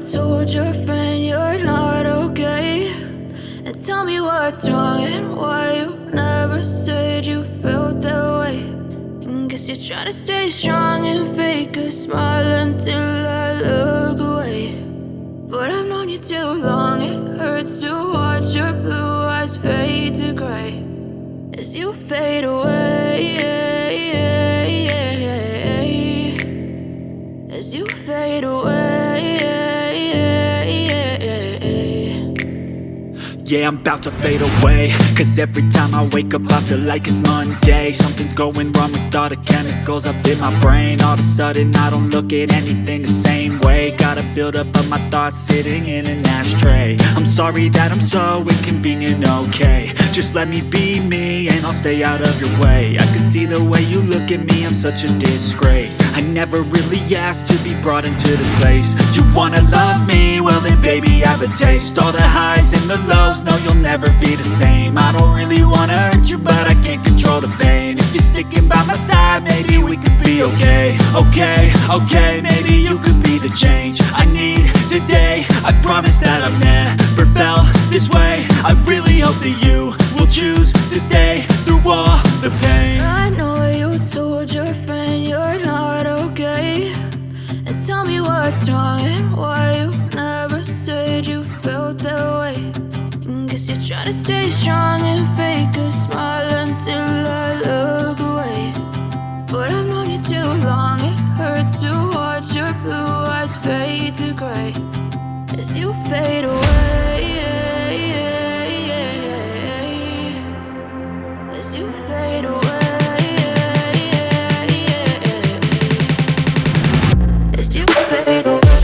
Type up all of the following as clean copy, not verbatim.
told your friend you're not okay. And tell me what's wrong and why you never said you felt that way. And guess you're trying to stay strong and fake a smile until I look away. But I've known you too long, it hurts to watch your blue eyes fade to gray as you fade away, as you fade away. Yeah, I'm about to fade away, cause every time I wake up I feel like it's Monday. Something's going wrong with all the chemicals up in my brain. All of a sudden I don't look at anything the same way. Got a buildup of my thoughts sitting in an ashtray. I'm sorry that I'm so inconvenient, okay. Just let me be me and I'll stay out of your way. I can see the way you look at me, I'm such a disgrace. I never really asked to be brought into this place. You wanna love me? Well then baby, have a taste. All the highs and the lows, no, you'll never be the same. I don't really wanna hurt you, but I can't control the pain. If you're sticking by my side, maybe we could be okay. Okay, maybe you could be the change I need today. I promise that I've never felt this way. I really hope that you will choose to stay through all the pain. I know you told your friend you're not okay. And tell me what's wrong and why you never said you felt that way. Guess you're trying to stay strong and fake a smile until I look away. But I've known you too long, it hurts to watch your blue eyes fade to gray as you fade away, as you fade away, as you fade away.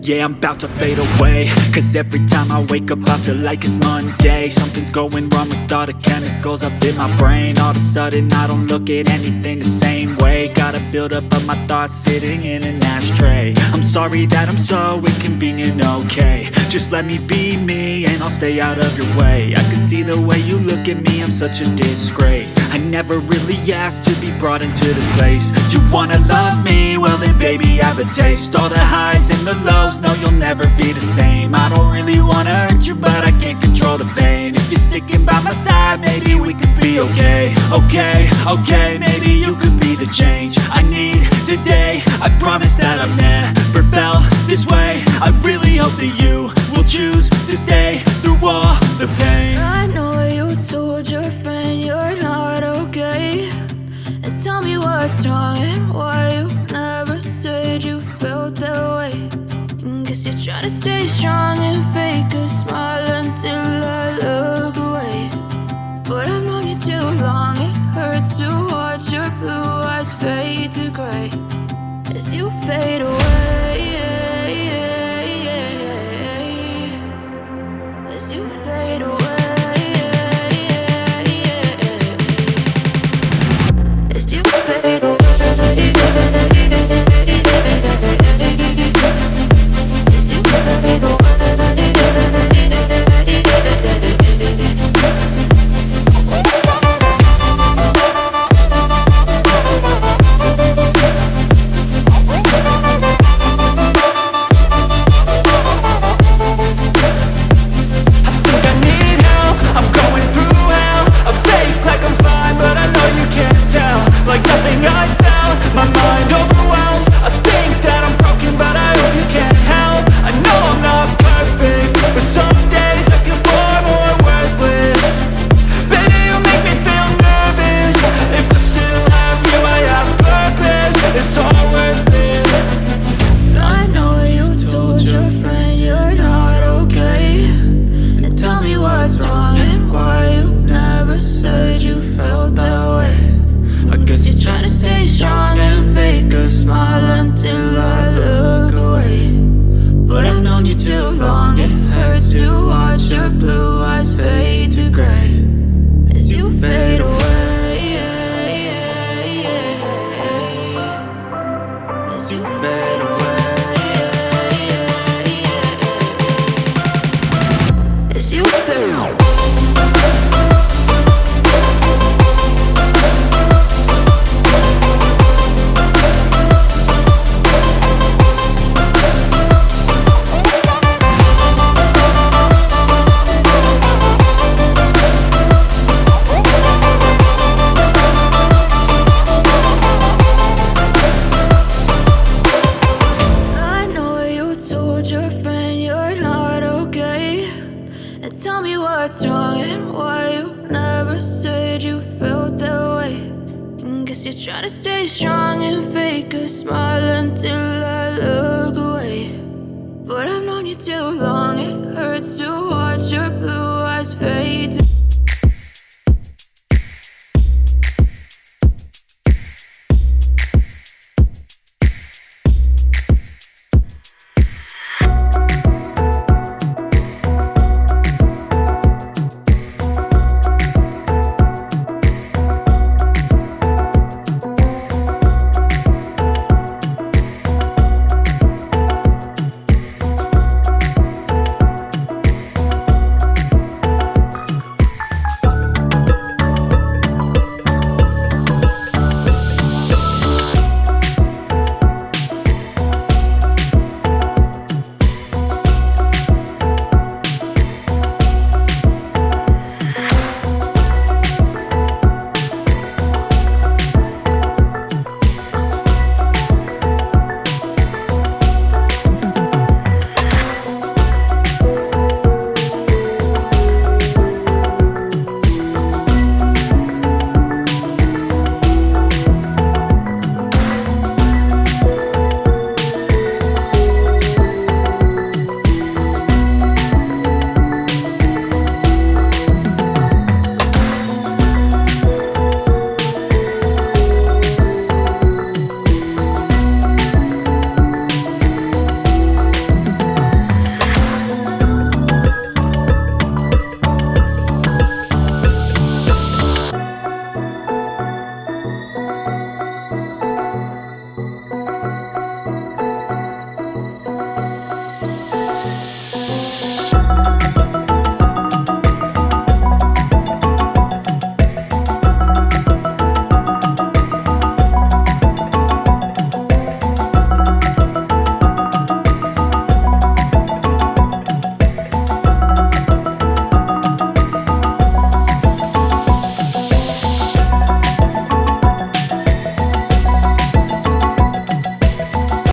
Yeah, I'm about to fade away, cause every time I wake up I feel like it's Monday. Something's going wrong with all the chemicals up in my brain. All of a sudden I don't look at anything the same way. Got a buildup of my thoughts sitting in an ashtray. I'm sorry that I'm so inconvenient, okay. Just let me be me and I'll stay out of your way. I can see the way you look at me, I'm such a disgrace. I never really asked to be brought into this place. You wanna love me? Well then baby have a taste. All the highs and the lows, no you'll never be the same. I don't really wanna hurt you but I can't control the pain. If you're sticking by my side maybe we could be okay. Okay, maybe you could be the change I need today. I promise that I've never felt this way. I really hope that you will choose to stay through all the pain. I know you told your friend you're not okay, and tell me what's wrong and why you never said you felt that way. Guess you're trying to stay strong and fake a smile until I look away. But I've known you too long, it hurts to watch your blue eyes fade to gray as you fade away. As you fade away. As you fade away. You're trying to stay strong and fake a smile until I look away.